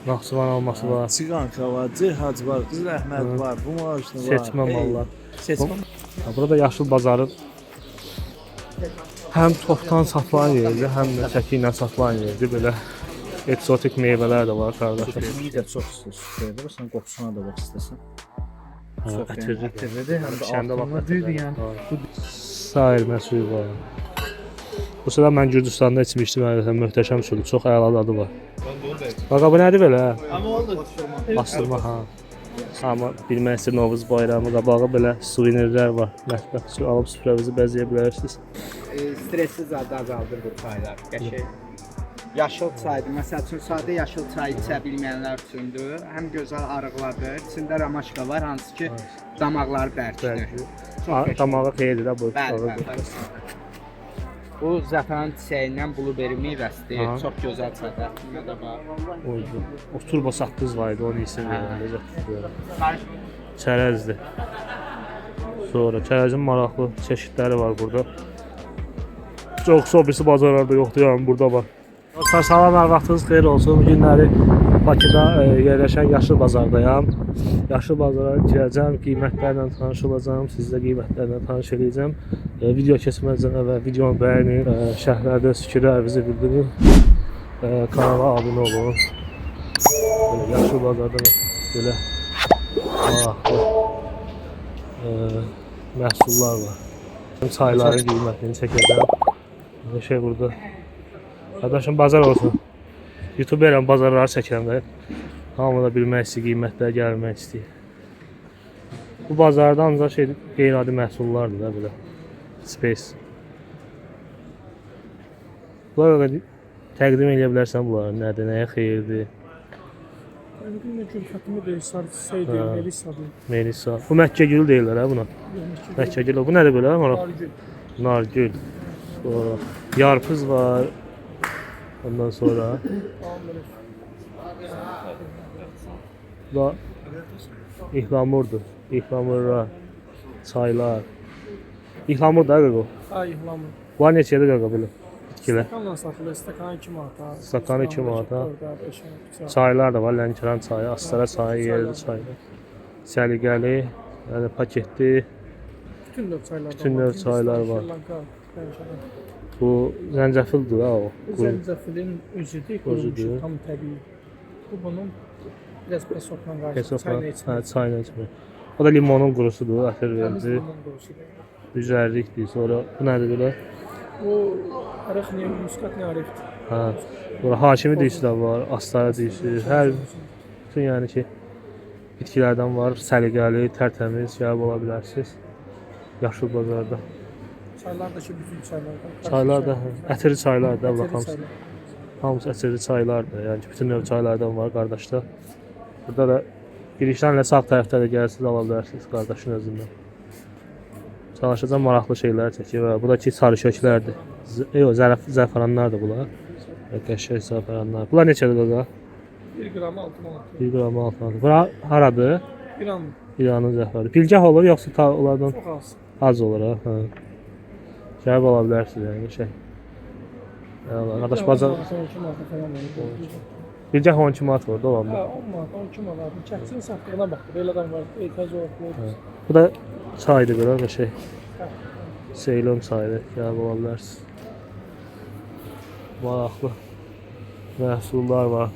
Naxçıvan alması var. Siqanka var, Cihac var, Qız Əhməd var, bu maaşlı var. Seçmə mallar. Seçmə. Burada yaşıl bazarın həm topdan satılan yerdir, həm də çəki ilə satılan yerdir. Belə eksotik meyvələr də var qardaşlar. Midə çox istəyir. Sən qoxusuna da bax istəsən. Ətirlidir. Həm də Şəndə altında düydü yəni. Sair məhsul var. Bu sıra mən Gürcüstanda içmişdim, möhtəşəm sudur. Çox əla dadı var. Bax, bu nədir belə? Amma oldu. Bastırma ha. Amma bilmək istəyir Novruz bayramı qabağı belə suvenirlər var. Mətbəx üçün alıb süfrənizi bəzəyə bilərsiniz. Stressiz azaldır bu çaylar. Qəşəng. Yaşıl çaydır. Məsəl üçün sadə yaşıl çay içə bilməyənlər üçündür. Həm gözəl arıqladır. İçində ramaşka var, hansı ki damaqları bərkidir. Damağa xeyirdir də bu. Bəli. Bu zəfəran çiçəyindən blueberry meyvəsidir. Çox gözəl çaydır. Dünyada var. O turbo saqqız var idi, onu isim verirəm. Çərəzdir. Sonra çərəzin maraqlı çeşidləri var burada. Çox birisi bazarlarda yoxdur, yəni burada var. Salam, hər vaxtınız xeyir olsun. Bu günləri Bakıda yerləşən Yaşıl Bazardayam. Yaşıl Bazara girəcəm, qiymətlərlə tanış olacağım, sizlə qiymətlərlə tanış edəcəm. Video keçməzdən əvvəl videonu bəyənin, şərhlərdə fikirlərinizi bildirin, kanala abunə olun. Yaşıl Bazarda belə maraqlı məhsullar var. Çayların qiymətini çəkəcəm. Şey burada. Qardaşım, bazar olsun. YouTuberəm, bazarları çəkirəm də. Hamı da bilmək istəyir, qiymətlər gəlmək istəyir. Bu bazarda ancaq qeyri-adi məhsullardır da belə. Space. Bunları təqdim edə bilərsən bunları, nədir, nəyə xeyirdir? Bilmə gülxətimi deyil, sarı çiçək deyil, Melisadır. Melisa. Bu Məkkə gülü deyirlər hə buna. Məkkə gülü. Bu nədir belə? Nargül. Nargül. Sonra yarpız var. Ondan sonra da ihlamurdur. İhlamurlar, çaylar. İhlamur da qaqo. Ay, ihlamur. Bunlar neçədir qaqo belə? Bitkilər. Stakanla satılır, stakanı 2 manata. Stakanı 2 manata. Çay. Çaylar da var, Lənkəran çayı, Astara çayı, yerli çayı. Səliqəli, yəni paketli. Bütün növ çaylar var. Bütün növ çaylar var. Bu zəncəfildir ha o. Bu zəncəfilin özüdür, qurulmuşu, tam təbii. Bu bunun biraz pesokla qarşı çayla içmək. O da limonun qurusudur, ətir verici. Üzərlikdir. Sonra bu nədir belə? Bu arıq nə, muskat nə arıqdır. Ha. Sonra hakimi diyisi də var, astara diyisi. Hər bütün yəni ki bitkilərdən var, səliqəli, tərtəmiz gəlib ola bilərsiniz. Yaşıl bazarda. Çaylardakı bütün çaylardan. Çaylar da ətirli çaylar da baxamsınız. Hamısı ətirli çaylardır. Yəni ki bütün növ çaylardan var qardaşlar. Burada da girişlərlə sağ tərəfdə də gəlirsiniz, ala bilərsiniz qardaşın özündən. Çalışacağım maraqlı şeylər çəkir və bu da ki sarı köklərdir. Yox, zəfəranlar da bunlar. Qəşəng zəfəranlar. Bunlar neçədir qaqa? 1 qramı 6 manat. 1 qramı 6 manat. Bura haradır? İran. İranın zəfəri. Bilgah olur yoxsa onlardan Çox az. az olur ha? Hə. Gəlib ala bilərsiniz yəni şey. Qardaş bazar 12 manat falan var. bilgah 12 manat var da olanda. Ha, 10 manat, 12 manat. Kəsin satdığına bax. Belə adam var. Etiraz yox. Bu da çaydır belə şey. Ceylon çayıdır. Gəlib ala bilərsiniz. Maraqlı məhsullar var.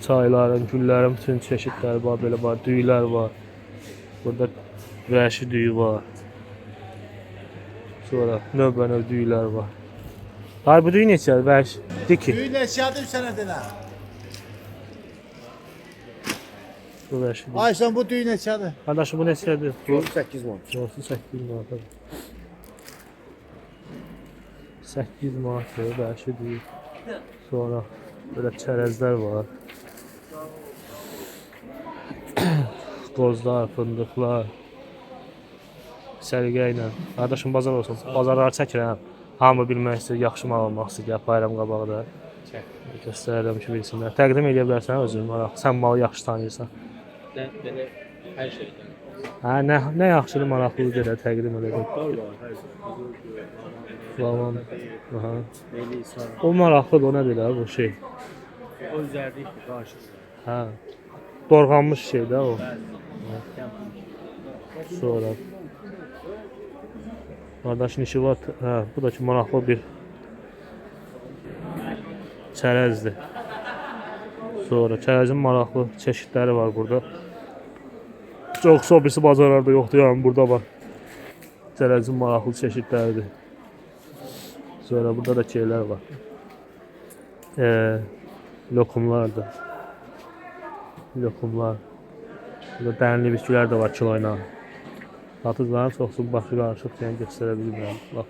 Çayların, güllərin bütün çeşidləri var, belə var, düyülər var. Burada vəhşi düyü var. Sonra növbə-növ düyülər var. Hayır, bu düyü neçədir? Vəhşi. Diki. Düyü neçədir sənədinə? Bu vəhşi düyü. Ay sən bu düyü neçədir? Qardaşım bu neçədir? Bu 8 manat. 8 manat. 8 manat vəhşi düyü. Sonra böyle çərəzlər var. Qozlar, fındıqlar. Səliqə ilə. Qardaşım bazar olsun. Bazarları çəkirəm. Hamı bilmək istəyir, yaxşı mal almaq istəyir. Bayram qabağıda. Göstərirəm ki, bilsinlər. Təqdim edə bilərsən özün maraq. Sən malı yaxşı tanıyırsan. Belə hər şeydən. Hə, nə yaxşıdır, maraqlıdır deyə təqdim edəcəm. Tamam. Aha. O maraqlıdır, o nədir bu şey? O üzərdəki qarşı. Hə. Dorğanmış şey də o. Sonra qardaşın işi var. Hə, bu da ki maraqlı bir çərəzdir. Sonra çərəzin maraqlı çeşidləri var burada. Çox birisi bazarlarda yoxdur, yəni burada var. Çərəzin maraqlı çeşidləridir. Sonra burada da şeylər var. Lokumlar da. Lokumlar. Burada dənli bitkilər də var kilo ilə. Satıcıların çoxsu başı qarışıq yəni göstərə bilmirəm. Bax,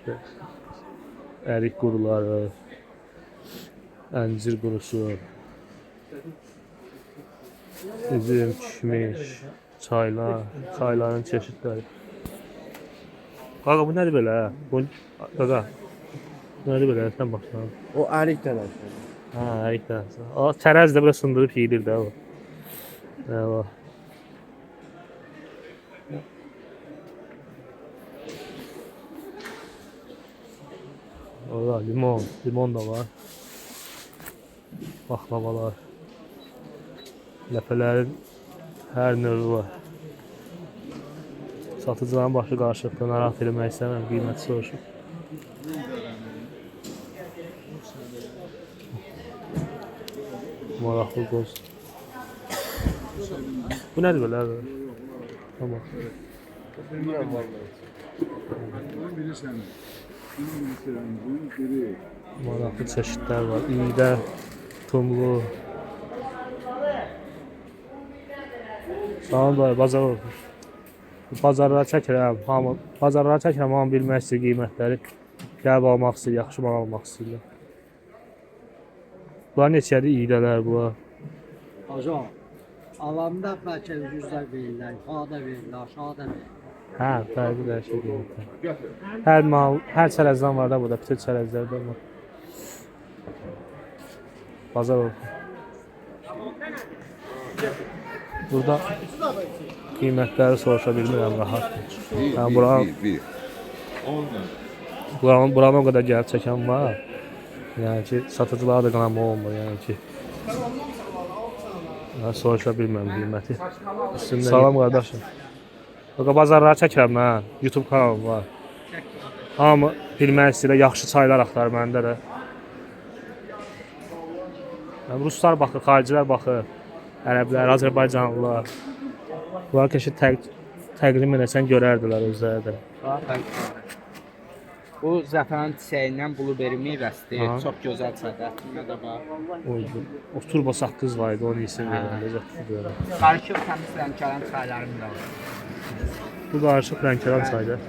ərik quruları, əncir qurusu, üzüm, kişmiş, çaylar, çayların çeşidləri. Qaqa, bu nədir belə? Qaqa, nədir belə? Sən baxsan. O ərik dənəsi. Hə, ərik dənəsi. O çərəz də belə sındırıb yeyilir də o. Eyvah. Orada limon da var. Baklavalar. Ləpələrin hər növü var. Satıcıların başı qarışıqdır, narahat eləmək istəmirəm, qiyməti soruşur. Maraqlı qoz. Bu nədir belə? Tamam. Maraqlı çeşidlər var. İydə, tumlu. Sağ ol dayı, bazar olsun. Bazarlara çəkirəm, hamı bilmək istəyir qiymətləri. Gəlib almaq istəyir, yaxşı mal almaq istəyirlər. Bunlar neçədir iydələr bunlar? Hocam, alanda bəlkə 100-lər verirlər, yuxarıda verirlər, aşağıda verirlər. Hə, fərqli də şey qiymətlər. Hər çərəzdən var da burada, bütün çərəzlərdən var. Bazar olsun. Burada qiymətləri soruşa bilmirəm rahat. Yəni buranın o qədər gəlib çəkən var. Yəni ki, satıcılara da qanama olmur, yəni ki. Soruşa bilmirəm qiyməti. Salam qardaşım. Bazarlara çəkirəm mən, YouTube kanalım var. Hamı bilmək istəyir, yaxşı çaylar axtar məndə də. Ruslar baxır, xaricilər baxır, ərəblər, Azərbaycanlılar. Bunlar keşi təqdim edəsən görərdilər özləri də. Bu zəfəran çiçəyindən blueberry meyvəsidir, çox gözəl çaydır, ətrində də var. O turbo saqqız var idi, onu isim verirəm. Qarışıq təmiz rəngkaran çaylarım da var. Bu qarışıq rəngkaran çaydır.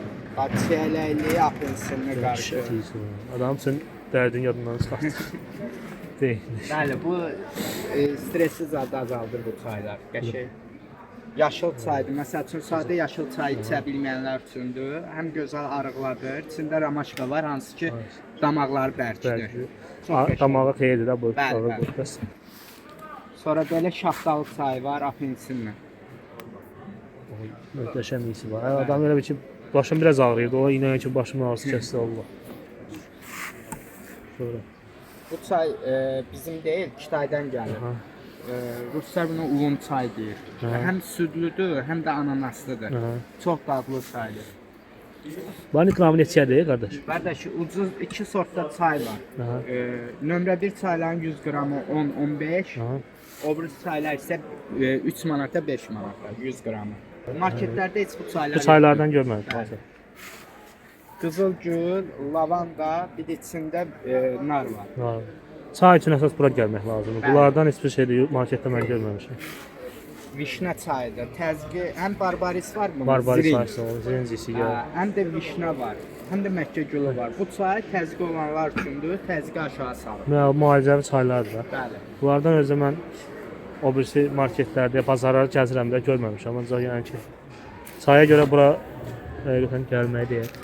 Çiyələkli, apelsinli qarışıq. Adam üçün dərdin yadından çıxartır. Deyil. Bəli, bu stressiz zad azaldır bu çaylar. Qəşəng. Yaşıl çaydır. Məsəl üçün sadə yaşıl çay içə bilməyənlər üçündür. Həm gözəl arıqladır. İçində ramaşka var, hansı ki damaqları bərkidir. Damağa xeyirdir də bu. Bəli. Sonra belə şaftalı çayı var, apelsinli. Möhtəşəm iyisi var. Adam elə bir ki, başım biraz ağrıyırdı. O inanın ki, başımın ağrısı kəsdi Allah. Sonra. Bu çay bizim deyil, Kitaydan gəlir. Ruslar buna ulum çay deyir. Həm südlüdür, həm də ananaslıdır. Çox dadlı çaydır. Bunun qramı neçədir, qardaş? Qardaş, ucuz iki sortda çay var. Nömrə 1 çayların 100 qramı 10-15. O biri çaylar isə 3 manata 5 manata 100 qramı. Marketlərdə heç bu çaylar. Bu çaylardan görmədim. Qızılgül, lavanda, bir də içində nar var. Çay üçün əsas bura gəlmək lazımdır. Bunlardan heç bir şey də marketdə mən görməmişəm. Vişnə çayıdır. Təzqi, həm barbaris var mı? Barbaris çayı, zirincisi gəlir. Həm də vişnə var. Həm də Məkkə gülü var. Bu çay təzqi olanlar üçündür. Təzqi aşağı salır. Müalicəvi çaylardır da. Bəli. Bunlardan özü mən o birisi marketlərdə, bazarlarda gəzirəm də görməmişəm. Ancaq yəni ki, çaya görə bura həqiqətən gəlməyi deyək.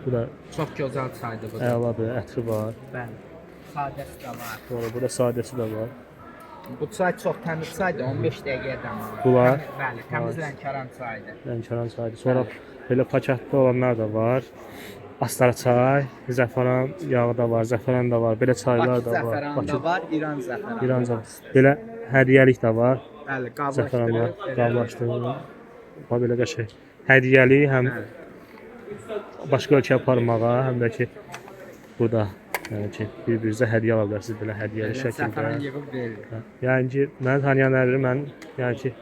Bu da çox gözəl çaydır bu. Əladır, ətri var. Bəli. Sadəsi də var. Sonra burada sadəsi də var. Bu çay çox təmiz çaydır, 15 dəqiqəyə damalır. Bunlar? Bəli, təmiz Lənkəran çayıdır. Lənkəran çayıdır. Sonra belə paketli olanlar da var. Astara çay, zəfəran yağı da var, zəfəran da var, belə çaylar Bakı da var. zəfəranı da var, İran zəfəranı. İran zəfəran. Belə hədiyyəlik də var. Bəli, Zəfəranlar qablaşdırıb. qablaşdırılır. Bax belə qəşəng. Hədiyyəli həm başqa ölkəyə aparmağa, həm də ki burada yəni ki bir-birinizə hədiyyə ala bilərsiniz belə hədiyyəli şəkildə. Zəfəran yığıb verir. Yəni ki mən tanıyanlar bilir, mən yəni ki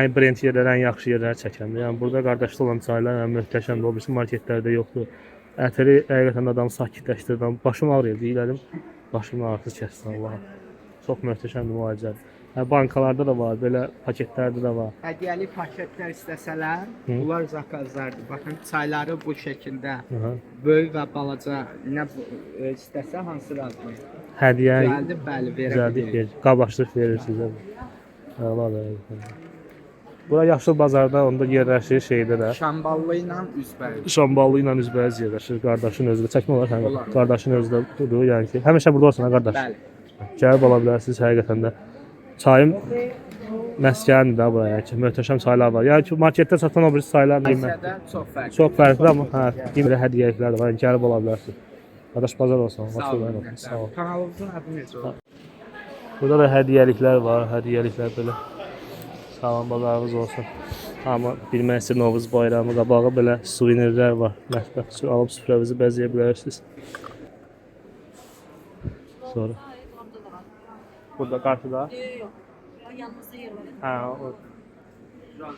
ən brend yerlər, ən yaxşı yerləri çəkəndə. Yəni burada qardaşlıq olan çaylar yəni möhtəşəmdir. O birisi marketlərdə yoxdur. Ətəri həqiqətən adamı sakitləşdirdi. Başım ağrıyır deyirəm. Başımın ağrısı kəsdi Allah. Çox möhtəşəmdir müalicədir. Yəni bankalarda da var, belə paketlərdə də var. Hədiyyəli paketlər istəsələr, Hı. bunlar zakazlardır. Baxın, çayları bu şəkildə Aha. böyük və balaca nə istəsə hansı razı. Hədiyyə Gəldi, bəli, verə düzəldib bilir. verir. Qabaqçılıq verir sizə. Əladır. Bura Yaşıl bazarda onda yerləşir şeydə də. Şamballı ilə üzbəyiz. Şamballı ilə üzbəyiz yerləşir. Qardaşın özü də çəkmə olar həm. Olar. Qardaşın özü də budur, yəni ki. Həmişə burada olsan ha qardaş. Bəli. Gəlib ala bilərsiniz həqiqətən də. Çayım məskənidir də bura, yəni ki, möhtəşəm çaylar var. Yəni ki, marketdə satan o birisi çaylar Məsələdə çox fərqli. çox fərqli amma hə, yenə hədiyyəliklər də var. Yəni gəlib ala bilərsiniz. Qardaş bazar olsun. Sağ Sağ olun. olun. Sağ olun. Kanalımızın adı necə olur? Burada da hədiyyəliklər var, hədiyyəliklər belə. Sağlam bazarınız olsun. Amma bilmək istəyir Novruz bayramı qabağı belə suvenirlər var. Mətbəx üçün alıb süfrənizi bəzəyə bilərsiniz. Sonra. Burada qarşıda. Yok. Yanımızda yer var. Hə, o.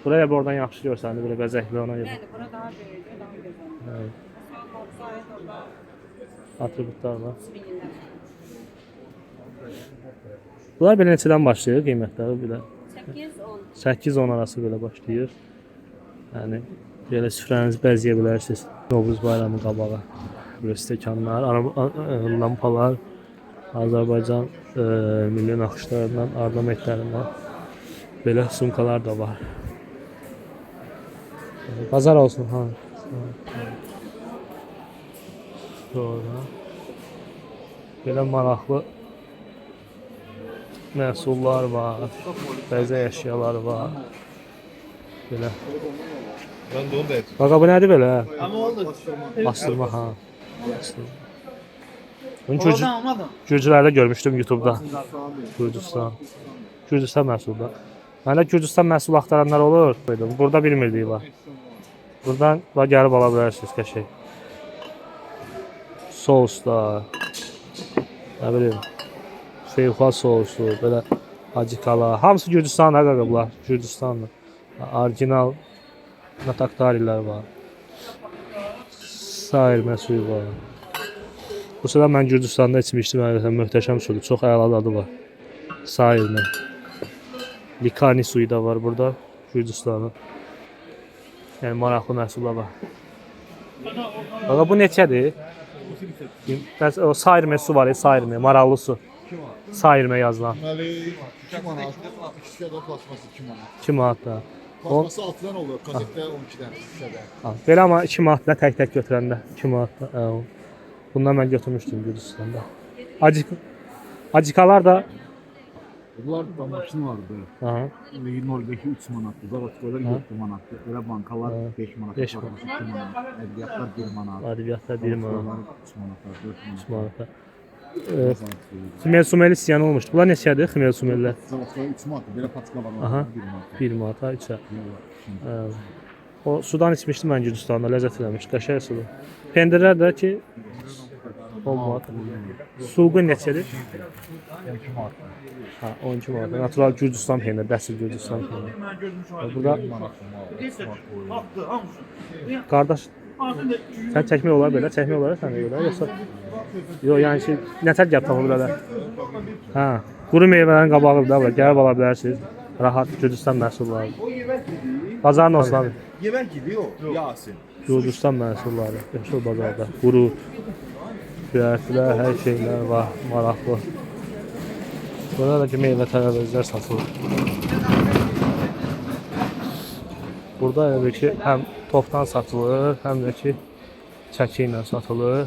Buraya oradan yaxşı görsəndi, belə bəzəkli ona görə. Yani bura daha büyük, daha güzel. Evet. Sayın orada Atributlar var. bilirler. Bunlar belə neçədən başlayır qiymətləri belə? 8-10. 8-10 arası belə başlayır. Yəni belə süfrənizi bəzəyə bilərsiniz. Novruz bayramı qabağı. Belə stəkanlar, lampalar, Azərbaycan milli naxışlarından, ornamentlərindən belə sumkalar da var. Bazar olsun ha. Sonra belə maraqlı məhsullar var, bəzək əşyaları var. Belə. Ben de onu da et. Baqa bu nədir belə? Ama oldu. Bastırma ha. Bastırma. Bunu Oradan almadım. Gürcülərdə görmüşdüm YouTube-da. Gürcüstan. Gürcüstan məhsulda. Məndə Gürcüstan məhsul axtaranlar olur. Burada bilmirdik var. Buradan gəlib ala bilərsiniz qəşəng. Souslar. Nə bilim. Feyxal sousu, belə acıqalar. Hamısı Gürcüstanlı qaqablar. Gürcüstanlı. Orijinal nataktarilər var. Sayırmə suyu var. Bu sıra mən Gürcüstanda içmişdim. Möhtəşəm sudur. Çox əla dadı var. Sayırmə. Likani suyu da var burada. Gürcüstanın. Yəni maraqlı məhsullar var. Bax bu neçədir? O sayırmə su var, sayırmə, maraqlı su. Sayırmə yazılan. Deməli 2 manat, 2 şüşədə plasması 2 manat. 2 manat da. Plasması 6-dan olur, kasetdə 12-dən şüşədə. Ha, belə amma 2 manat da tək-tək götürəndə 2 manat da. Bundan mən götürmüşdüm Gürcüstanda. Acıqalar da Bunlar da maşın vardı. aha, 0-2 3 manatdır, zavatçılar 7 manatdır. Elə bankalar 5 manat, Beş plasması 2 manat, ədiyyatlar 1 manat. ədəbiyyatda 1 manat, Zavatçılar 3 manatlar, 4 manat. 3 manat. Ximel sumeli istəyən olmuşdu. Bunlar neçədir ximel sumellər? Zavatçılar 3 manat, belə paçka var, Aha. 1 manat. 1 manata 3-ə. O sudan içmişdim mən Gürcüstanda, ləzzət eləmişdi. Qəşəng sudur. Pendirlər də ki 10 manat. Sulğun neçədir? 12 manat. Ha, 12 manat. Natural Gürcüstan pendiri, dəsil Gürcüstan pendiri. Burada qardaş sən çəkmək olar belə, çəkmək olar sən belə yoxsa yox, yəni ki, nətər gəl tapıb belə. Hə, quru meyvələrin qabağıdır da, gəlib ala bilərsiniz. Rahat Gürcüstan məhsulları. Bazarın olsun abi. Yemek gibi o. Yasin. Gürcüstan məhsulları, yaşıl bazarda. Quru, göyərtilər, hər şeylər var, maraqlı. Burada da ki, meyvə tərəvəzlər satılır. Burada elə ki, həm topdan satılır, həm də ki, çəki ilə satılır.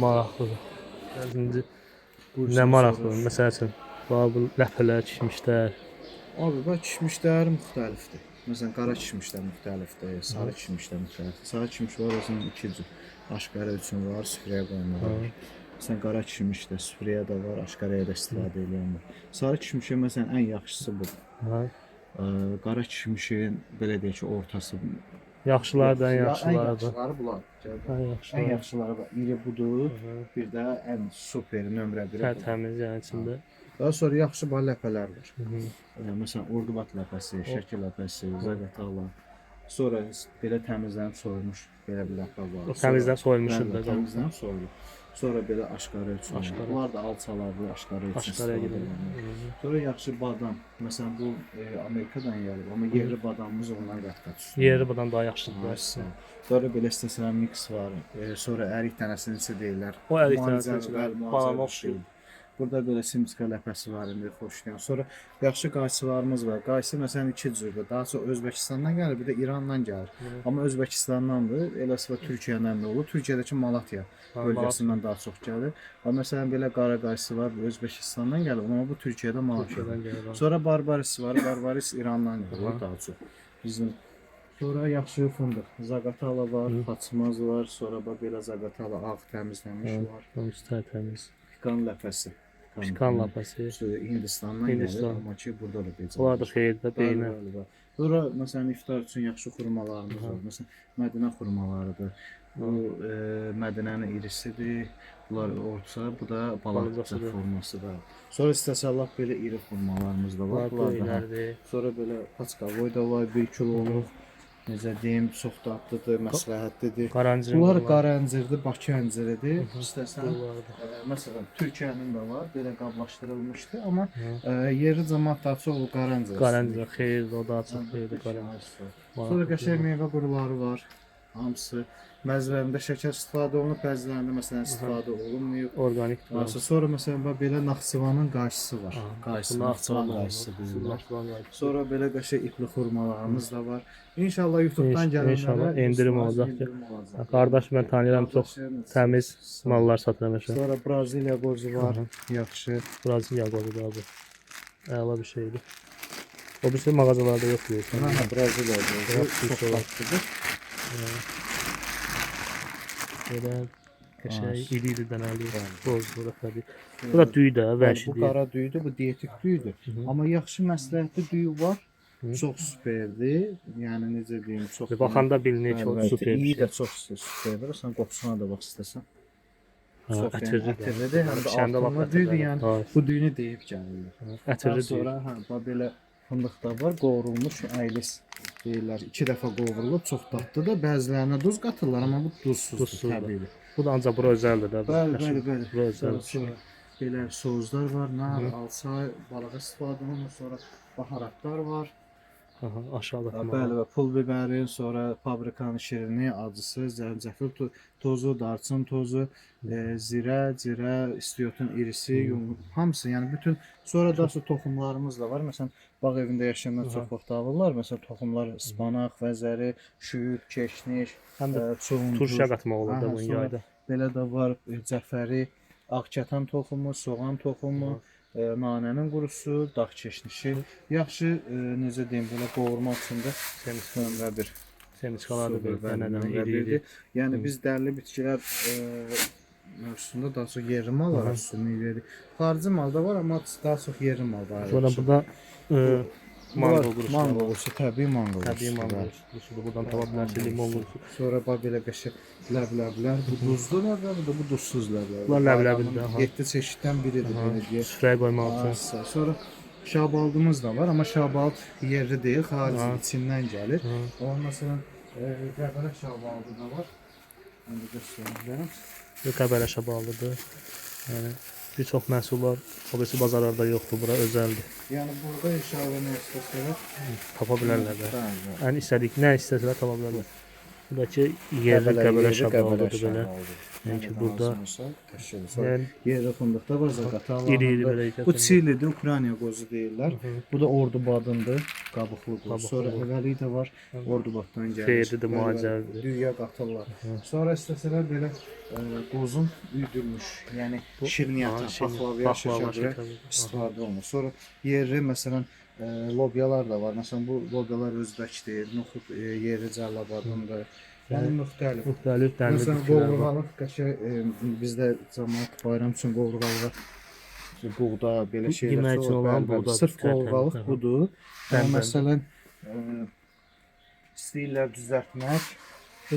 Maraqlıdır. İndi nə maraqlıdır? Məsəl üçün, bu ləpələr, kişmişlər. Abi bak kişmişlər müxtəlifdir. Məsələn, qara kişmişlər müxtəlifdir, sarı kişmişlər müxtəlifdir. Sarı kişmiş var, özünün 2 cür. Aşqara üçün var, süfrəyə qoymaq var. Məsələn, qara kişmiş də süfrəyə də var, aşqaraya da istifadə edən var. Sarı kişmişin məsələn ən yaxşısı budur. Ha. Qara kişmişin belə deyək ki, ortası. Yaxşılardan Ən yaxşılardır. yaxşıları bunlar. Ən Ən yaxşılar. yaxşıları var. İri budur. Bir də ən super nömrə 1-i. Təmiz yəni içində. Daha sonra yaxşı bal ləpələr var. Hı. Məsələn, ordubat ləpəsi, şəkil ləpəsi, zaqatala. Sonra belə təmizlənib soyulmuş belə bir ləpə var. O təmizdən soyulmuşdur da. Təmizlənib soyulur. Sonra belə aşqara üçün. Aşqara. Bunlar da alçalardır, aşqara üçün. Aşqaraya istifadə gedir. olunur. Sonra yaxşı badam. Məsələn, bu Amerikadan gəlib, amma yerli badamımız ondan qat-qat üstün. Yeri bundan daha yaxşıdır. Aşqı. Sonra belə istəsən mix var. Sonra ərik dənəsini necə deyirlər? O ərik Müalicə- dənəsi bəli, müalicə balama bir oxşuyur. şeydir. Burada belə simska ləpəsi var indi xoşlayan. Sonra yaxşı qayçılarımız var. Qayçı məsələn 2 cürdür. Daha çox Özbəkistandan gəlir, bir də İrandan gəlir. Amma Özbəkistandandır. Eləsi və Türkiyədən də olur. Türkiyədəki Malatya bölgəsindən daha çox gəlir. Amma məsələn belə qara qayçı var, Özbəkistandan gəlir, amma bu Türkiyədə Malatya'dan gəlir. Sonra Barbaris var. Barbaris İrandan gəlir daha çox. Bizim sonra yaxşı fındıq. Zaqatala var, paçmaz var. Sonra belə zaqatala ağ təmizlənmiş var. Təmiz. Pikan ləpəsi. Şikan lapası. Hindistandan Hindistan. gəlir, amma ki burada da becər. Onlar da xeyirdə beynə. Sonra məsələn iftar üçün yaxşı xurmalarımız var. Məsələn Mədinə xurmalarıdır. Bu Mədinənin irisidir. Bunlar orta, bu da balacası forması da. Sonra istəsələr belə iri xurmalarımız da var. Bunlar da. Sonra belə paçkavoy da var, 1 kiloluq. Necə deyim, çox dadlıdır, məsləhətlidir. Qarancır. Bunlar qara əncirdir, Bakı ənciridir. İstəsən məsələn Türkiyənin də var, belə qablaşdırılmışdı, amma yerli cəmaət daha çox o qara əncir. Qarancır xeyirdir, o daha çox xeyirdir qarancır. Sonra qəşəng meyvə quruları var. Hamısı bəzilərində şəkər istifadə olunur, bəzilərində məsələn istifadə olunmuyor. Organik. Sonra məsələn belə Naxçıvanın qayçısı var. Qayçısı, Naxçıvan qayçısı deyirlər. Sonra belə qəşəng ipli xurmalarımız da var. İnşallah YouTube-dan gələnlərə İnşallah endirim olacaq ki. Qardaş mən tanıyıram, çox təmiz mallar satıram məsələn. Sonra Braziliya qozu var, yaxşı. Braziliya qozu da bu. Əla bir şeydir. O birisi mağazalarda yoxdur. Braziliya qozu çox tatlıdır. Belə qəşəng iri dənəli qozdur təbii. Bu da düyü də, Bu vəhşidir. qara düyüdür, bu dietik düyüdür. Amma yaxşı məsləhətli düyü var. Çox superdir. Yəni necə deyim, çox. Baxanda bilinir çox super. İyi də çox superdir. Sən qoxusuna da bax istəsən. Ətirlidir. Həm də Şəndə altında düyüdür, yəni bu düyünü deyib gəlirlər. Ətirli deyil. Sonra bax belə fındıq da var, qovrulmuş əylis deyirlər. 2 dəfə qovrulub, çox dadlıdır. Bəzilərinə duz qatırlar, amma bu duzsuzdur, təbiidir. Bu da ancaq bura özəldir də. Bəli. Bura özəldir. Sonra belə sozlar var, nar, alça, balığa istifadə olunur, sonra baharatlar var. Aşağıda. Bəli, və pul bibəri, sonra paprikanın şirini, acısı, zəncəfil tozu, darçın tozu, zirə, istiotun irisi, hamısı, yəni bütün. Sonra da toxumlarımız da var. Məsələn, bağ evində yaşayanlar çox vaxt alırlar. Məsələn, toxumlar spanaq, vəzəri, şüyüd, keşniş, Həm də çovundur. turşuya qatmaq olur da bunun yayda. Belə də var, cəfəri, ağkətan toxumu, soğan toxumu, nanənin qurusu, dağ keşnişi. Yaxşı, necə deyim, belə qovurmaq üçün də nömrə 1. Semiskalardır belə dənədən iri. Yəni biz dərli bitkilər mövzusunda daha çox yerli mallara üstünlük veririk. Xarici mal da var, amma daha çox yerli mal var. Sonra burada mango qurusu. Mango qurusu, təbii mango qurusu. Təbii mango qurusudur. Buradan tapa bilərsən limon qurusu. Sonra bax belə qəşəng ləbləblər. Bu duzlu ləbləbdir, bu duzsuz ləbləbdir. Bunlar ləbləbidir. 7 çeşiddən biridir belə deyək. Süfrəyə qoymaq üçün. Sonra şabaldımız da var, amma şabald yerli deyil, xarici içindən gəlir. Onun məsələn qəbələ şabaldı da var. İndi göstərim. Bu qəbələ şaballıdır. Yəni bir çox məhsullar o birisi bazarlarda yoxdur, bura özəldir. Yəni burada inşallah nə istəsələr Tapa bilərlər də. bəli. Ən istədik nə istəsələr tapa bilərlər. Buradakı yerli qəbələ şaballıdır belə. Yəni ki burada yəni yerli fındıqda var zaqata. iri belə. Bu çilidir, Ukrayna qozu deyirlər. Bu da ordubadındır, qabıqlı qoz. Sonra evəli də var, ordubaddan gəlir. Xeyirlidir, müalicəlidir. Düyüyə qatırlar. Sonra istəsələr belə qozun üydülmüş, yəni şirniyyata, paxlavaya, şəkərə istifadə olunur. Sonra yerli məsələn Lobyalar da var. Məsələn bu lobyalar özbəkdir. Noxud yeri Cəlilabadındır. Yəni müxtəlif. Müxtəlif dənli Məsələn bitkilər var. qovurğalıq bizdə cəmaət bayram üçün qovurğalığa buğda belə şeylər Yemək üçün olan bəli, buğda sırf tərtəmiz. qovurğalıq Aha. budur. Bəli, Amma bəli. məsələn istəyirlər düzəltmək.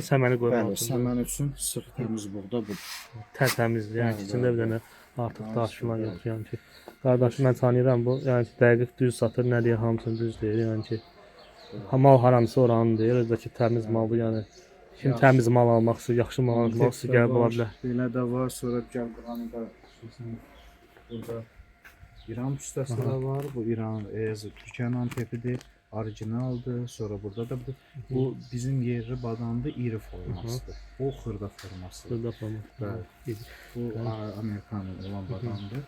Səməni qoymaq Bəli, üçün. səmən üçün sırf təmiz buğda budur. Tərtəmizdir. Yəni Bəli, ki, içində bir bəli. dənə artıq Bəli, daş falan bəli. yox. Yəni ki, qardaşım mən tanıyıram bu. Yəni ki, dəqiq düz satır, nə deyir hamısını düz deyir. Yəni ki, mal haramsa oranı deyir. Özü təmiz maldır. Yəni kim Yaxşı. təmiz mal almaq istəyir, yaxşı mal almaq istəyir, gəlib ala bilər. Belə də var. Sonra gəl buranında burada İran püstəsi də var. Bu İran, Türkiyənin Antepidir. Orijinaldır. Sonra burada da bu bizim yerli badamda iri formasıdır. O xırda formasıdır. Burada falan. Bəli. Bu Amerikanın olan badamdır.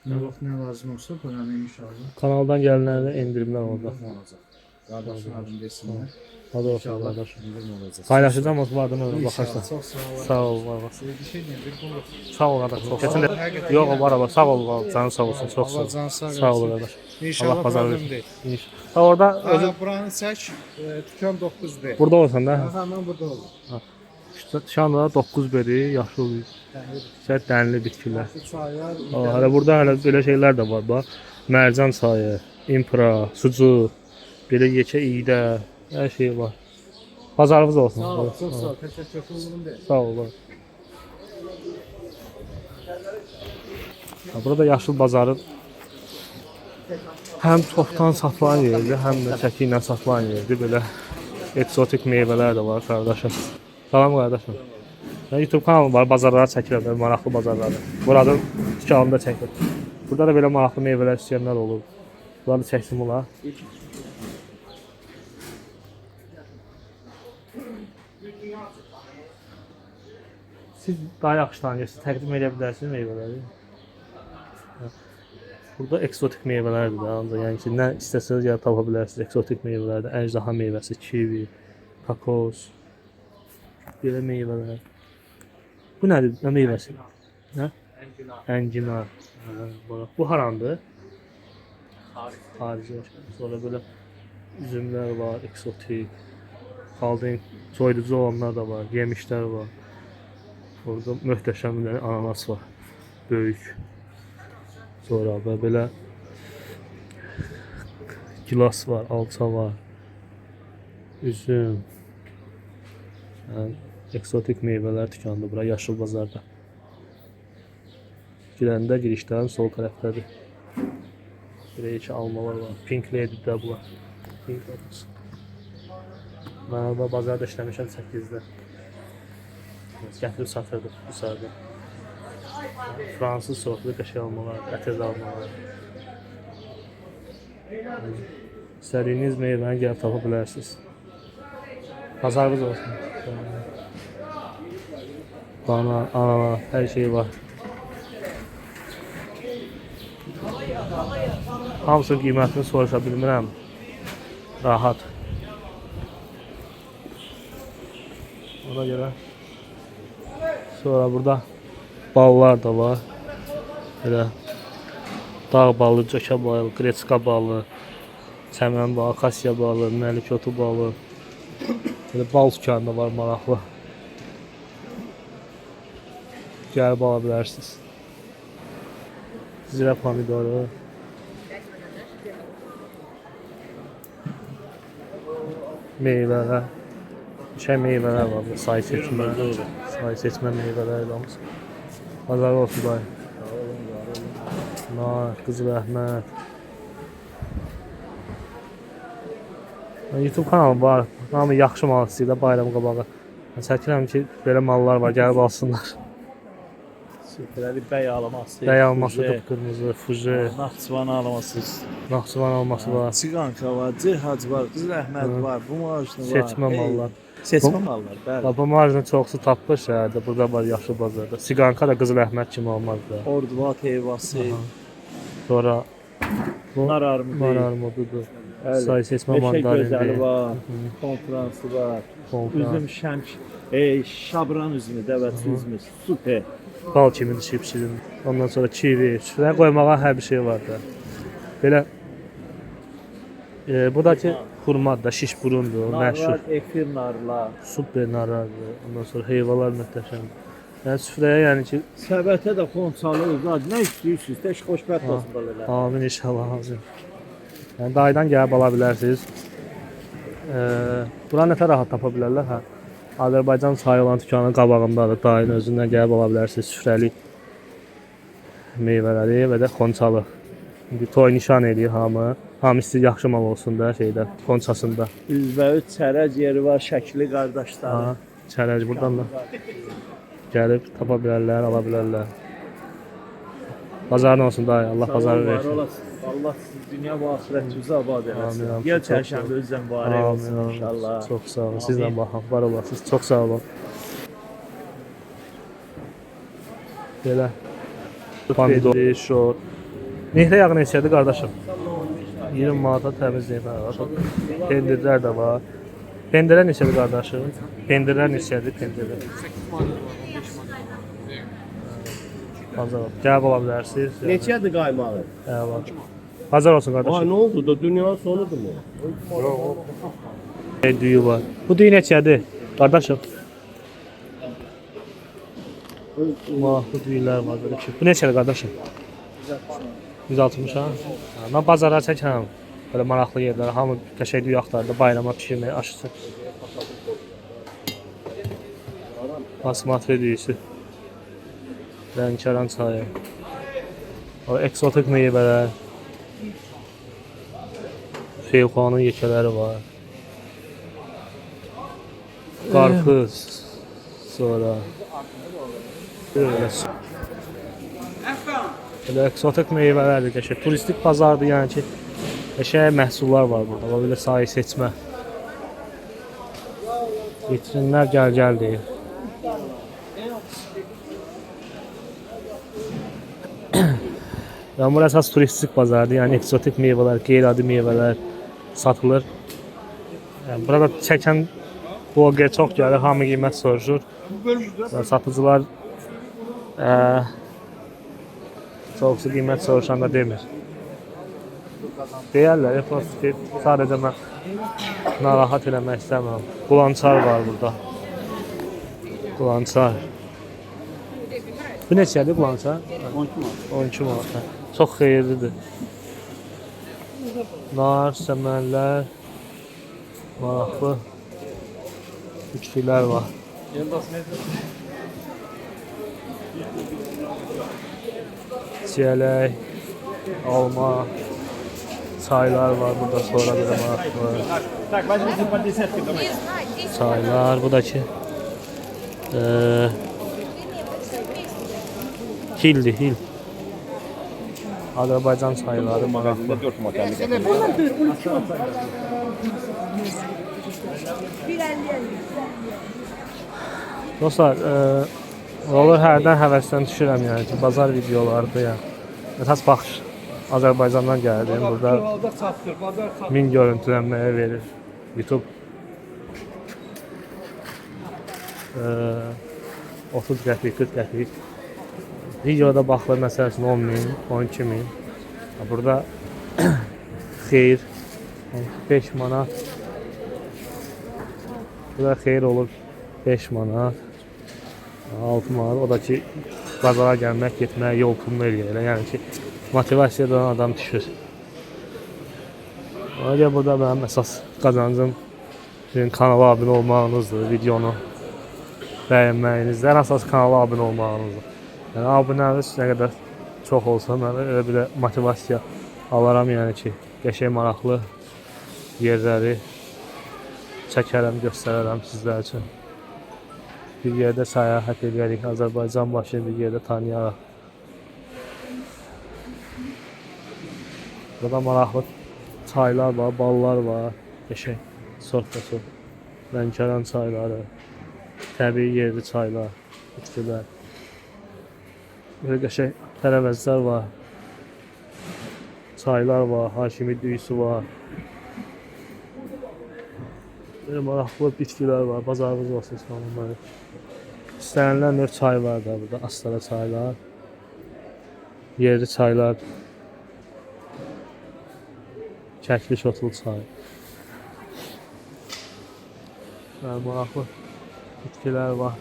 Nə vaxt nə lazım olsa buranı inşallah Kanaldan gələnlərdə endirimlər olacaq. olacaq. Qardaşın adını desinlər. Hadi olsun İnşallah qardaş. indirim olacaq. Paylaşacağım o vardan öyle bakarsan. İnşallah. Çox sağ olun. Sağ ol, var var. Bir şey deyim, bir qulluq. Sağ ol qardaş. Keçən də yox o var ama sağ ol, var. Canın sağ olsun. Çox sağ ol. Allah canı sağ Sağ ol olsun. qardaş. İnşallah Allah pazarı problem versin. deyil. İnşallah. Ha, orada özü Buranı çək, dükan 9B. burada olsan da. Hemen burada olur. İşte şu anda 9 beri yaşıl şey dənli bitkilər. Çaylar, Hələ burada hələ belə şeylər də var bax. Mərcan çayı, impra, sucu, belə yekə iğdə, hər şey var. Bazarınız olsun. Sağ ol, çox sağ ol. Təşəkkür ederim. Sağ ol. var. Ha, burada yaşıl bazarın həm çoxdan satılan yerdir, həm də çəki ilə satılan yerdir. Belə eksotik meyvələr də var qardaşım. Salam qardaşım. Yəni YouTube kanalım var, bazarlara çəkirəm, maraqlı bazarları. Burada dükanımda çəkirəm. Burada da belə maraqlı meyvələr istəyənlər olur. Bunları çəkdim ola. Siz daha yaxşı tanıyırsınız, təqdim edə bilərsiniz meyvələri. Burada eksotik meyvələrdir də, ancaq yəni ki, nə istəsəniz gəlib tapa bilərsiniz eksotik meyvələrdə. Əjdaha meyvəsi, kivi, kakos, belə meyvələr. Bu nədir? Nə meyvəsi? Nə? Ənginar. Bu harandır? Xarici. Sonra belə üzümlər var, eksotik. Xalden soyuducu olanlar da var, yemişlər var. Orada möhtəşəm bir ananas var, böyük. Sonra belə gilas var, alça var, üzüm. Yəni, eksotik meyvələr dükanıdır bura, yaşıl bazarda. Girəndə girişlərin sol tərəfdədir. Belə iki almalar var, Pink Lady-də bu var. Pink Lady. Mən orada bazarda işləmişəm 8-də. Gətirib satırdıq bu sırada. Fransız sortlu qəşəng almalar, ətirli almalar. İstədiyiniz meyvəni gəlib tapa bilərsiniz. Pazarınız olsun. Bana, ananas, hər şey var. Hamısının qiymətini soruşa bilmirəm. Rahat. Ona görə. Sonra burada ballar da var. Belə dağ balı, cökə balı, qreçka balı, çəmən balı, akasiya balı, məlikotu balı. Belə bal dükanı da var maraqlı. Gəlib ala bilərsiniz. Zirə pomidoru. Meyvələr. Meyvələr var, sayı seçmə. Sayı seçmə meyvələr də hamısı. Bazar olsun dayı. Nar, Qızıl Əhməd. YouTube kanalım var. Hamı yaxşı mal istəyir də bayram qabağı. Çəkirəm ki, belə mallar var, gəlib alsınlar. Sütləri bəy alaması. Bəy alması, qıpqırmızı, fuji, Naxçıvan alaması. Naxçıvan alması var. Siqanka var, Cihac var, Qızıl Əhməd var, bu marjlı var. Seçmə mallar. Seçmə mallar, bəli. Bu marjın çoxsu tapılır şəhərdə. Burada var yaşlı bazarda. Siqanka da Qızıl Əhməd kimi olmaz da. Orduva teyvası, Sonra nar armudu, nar armududur. bəli. Sayı seçmə Meşə gözəli mandarindir. var, konfransı var, üzüm şəmk, şabran üzümü, dəvətli üzümü, super. Bal kimidir, şipşirin. Ondan sonra kivi, sütlərə qoymağa hər bir şey var da. Belə Buradakı xurmadır da, şiş burundur, məşhur. Narlar, efir narlar. Super narardır. Ondan sonra heyvalar möhtəşəmdir. Yəni süfrəyə yəni ki, Səbətə də xonçalı zad nə istəyirsiniz? Tək xoşbəxt olsun da belə. amin inşallah hazır. Yəni dayıdan gəlib ala bilərsiniz. Bura nətə rahat tapa bilərlər? Hə. Azərbaycan çayı olan dükanın qabağındadır. Dayının özündən gəlib ala bilərsiniz süfrəlik meyvələri və də xonçalı. İndi toy nişan eləyir hamı. Hamı istəyir yaxşı mal olsun da şeydə, xonçasında. Üzbəüz çərəz yeri var, şəkli qardaşlar. Ha, çərəc burdan da gəlib tapa bilərlər, ala bilərlər. Bazarın olsun dayı, Allah bazarı versin. Allah siz dünya və axirətinizi abad Amin, eləsin. amin. Gəl Çox sağ çərşənbə olun. özdən mübarək olsun Amin, inşallah. Çox sağ olun. Sizlə baxaq, var olasınız. Çox sağ olun. Belə. Pomidor, şor. Nehrə yağı neçədir qardaşım? 20 manata təmiz nehrə yağı. Pendirlər də var. Pendirlər neçədir qardaşım? Pendirlər neçədir? Pendirlər. Bazar olsun. Gəlib ola bilərsiniz. Neçədir qaymağı? Əla. Bazar olsun Ay qardaşım. nə oldu da dünyanın sonudur mu? Düyü var. Bu düyü neçədir? Qardaşım. Vah, bu düyülər var böyle ki. Bu neçədir qardaşım? 160 ha? Mən bazara çəkəm. Böyle maraqlı yerlər, hamı qəşəng düyü axtardı, bayrama pişirməyə aşısı. Basmati düyüsü. Lənkəran çayı. O eksotik meyvələr. Feyxanın yekələri var. Qarpız. Sonra Belə eksotik meyvələrdir qəşəng. Turistik bazardır, yəni ki, qəşəng məhsullar var burada. Ola belə sayı seçmə. Vitrinlər gəl deyir. Yəni, burası əsas turistik bazardır, yəni eksotik meyvələr, qeyri-adi meyvələr satılır. Yəni, burada çəkən bloger çox gəlir, hamı qiymət soruşur. Satıcılar çoxsu qiymət soruşanda demir. Deyərlər, ki, sadəcə mən narahat eləmək istəmirəm. Qulançar var burada. Qulançar. Bu neçədir qulançar? 12 manat. Çox xeyirlidir. Nar, səmənlər, maraqlı bitkilər var. Çiyələk, alma, çaylar var burada, sonra bir də maraqlı. Çaylar, bu da ki hildir, hil. Azərbaycan çayları maraqlı. Dostlar, olur hərdən həvəsdən düşürəm yəni ki, bazar videolardır ya. Əsas baxış Azərbaycandan gəldim. Burada 1000 görüntülənməyə verir YouTube. 30 qəpik, 40 qəpik. Videoda baxılır məsəl üçün 10.000, 12.000. Burada xeyir 5 manat. Burada xeyir olur 5 manat. 6 manat. O da ki bazara gəlmək, getmək, yol pulunu eləyir. Yəni ki motivasiyadan adam düşür. Ona görə burada mənim əsas qazancım sizin kanala abunə olmağınızdır, videonu bəyənməyinizdir. Ən əsas kanala abunə olmağınızdır. Yəni abunəniz nə qədər çox olsa, mən elə bir motivasiya alaram, yəni ki, qəşəng maraqlı yerləri çəkərəm, göstərərəm sizlər üçün. Bir yerdə səyahət edərik, Azərbaycan başını bir yerdə tanıyaraq. Burada maraqlı çaylar var, ballar var, qəşəng sortası, Lənkəran çayları, təbii yerli çaylar, bitkilər. Böyle qəşəng tərəvəzlər var, çaylar var, Haşimi düyüsü var. Böyle maraqlı bitkilər var, bazarımız olsun sonunda. İstənilən növ çay var da burada, Astara çaylar, yerli çaylar. Kəkli şotlu çay. Maraqlı bitkilər var.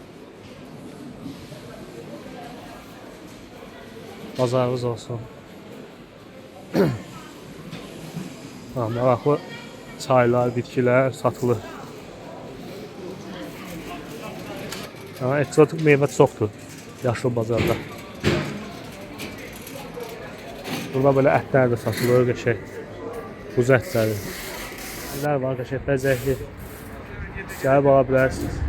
Bazarınız olsun. Maraqlı çaylar, bitkilər satılır. Eksotik meyvə çoxdur yaşıl bazarda. Burada böyle ətlər də satılır, qəşəng. Buz ətləri. Nələr var, qəşəng bəzəkli. Gəlib ala bilərsiniz.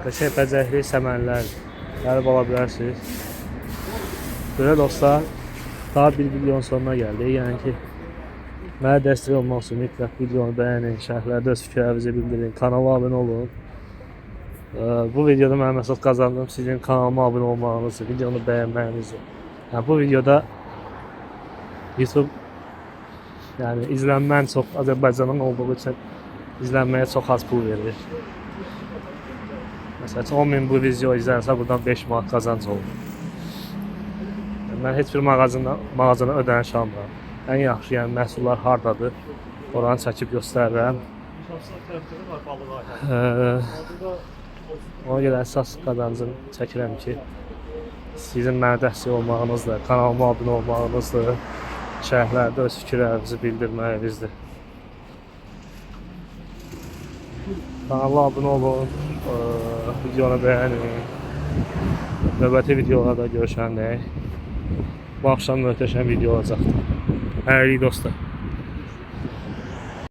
Qəşəng bəzəkli səmənlər. Gəlib ala bilərsiniz. Böyle dostlar, daha bir videonun sonuna gəldik. Yəni ki, mənə dəstək olmaq üçün mütləq videonu bəyənin, şərhlərdə öz fikirlərinizi bildirin, kanala abunə olun. Bu videoda mən məsəl qazandım sizin kanalıma abunə olmağınızı, videonu bəyənməyinizi. Yəni bu videoda YouTube yani izlənmən çox Azərbaycanın olduğu üçün izlənməyə çox az pul verir. Məsələn 10.000 bu video izlənsə buradan 5 manat qazanc olur. Mən heç bir mağazana ödəniş almıram. Ən yaxşı yəni məhsullar hardadır? Oranı çəkib göstərirəm. Ona görə əsas qazancım çəkirəm ki, sizin mənə dəstək olmağınızdır, kanalıma abunə olmağınızdır. Şərhlərdə öz fikirlərinizi bildirməyinizdir. Kanala abunə olun, videonu bəyənin. Növbəti videolarda görüşəndək. Bu axşam möhtəşəm video olacaqdır. Hələlik dostlar.